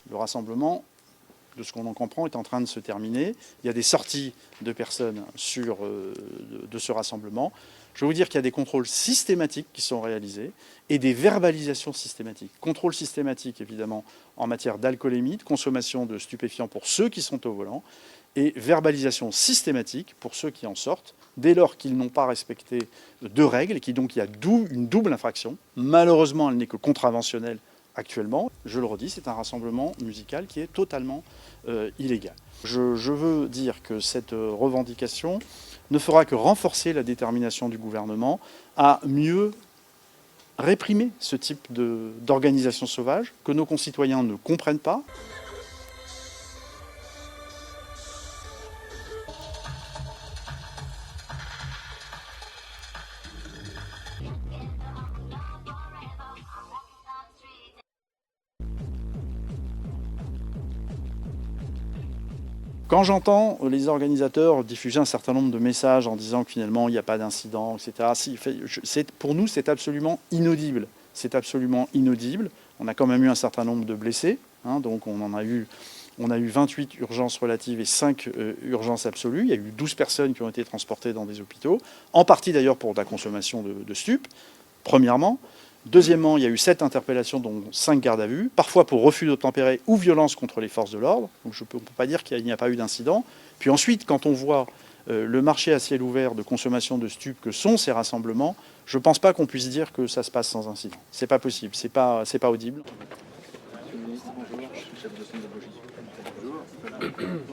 Le rassemblement, de ce qu'on en comprend, est en train de se terminer. Il y a des sorties de personnes de ce rassemblement. Je vais vous dire qu'il y a des contrôles systématiques qui sont réalisés et des verbalisations systématiques. Contrôle systématique, évidemment, en matière d'alcoolémie, de consommation de stupéfiants pour ceux qui sont au volant, et verbalisation systématique pour ceux qui en sortent, dès lors qu'ils n'ont pas respecté de règles, et donc il y a une double infraction. Malheureusement, elle n'est que contraventionnelle actuellement. Je le redis, c'est un rassemblement musical qui est totalement illégal. Je veux dire que cette revendication ne fera que renforcer la détermination du gouvernement à mieux réprimer ce type d'organisation sauvage que nos concitoyens ne comprennent pas. Quand j'entends les organisateurs diffuser un certain nombre de messages en disant que finalement il n'y a pas d'incident, etc., pour nous c'est absolument inaudible. C'est absolument inaudible. On a quand même eu un certain nombre de blessés, hein, donc on a eu 28 urgences relatives et 5 urgences absolues. Il y a eu 12 personnes qui ont été transportées dans des hôpitaux, en partie d'ailleurs pour de la consommation de stupes, premièrement. Deuxièmement, il y a eu 7 interpellations, dont 5 gardes à vue, parfois pour refus d'obtempérer ou violence contre les forces de l'ordre. Donc on ne peut pas dire qu'il n'y a pas eu d'incident. Puis ensuite, quand on voit le marché à ciel ouvert de consommation de stupes que sont ces rassemblements, je ne pense pas qu'on puisse dire que ça se passe sans incident. C'est pas possible, c'est pas audible. Monsieur le ministre, bonjour. Chef de centre de logistique. Bonjour.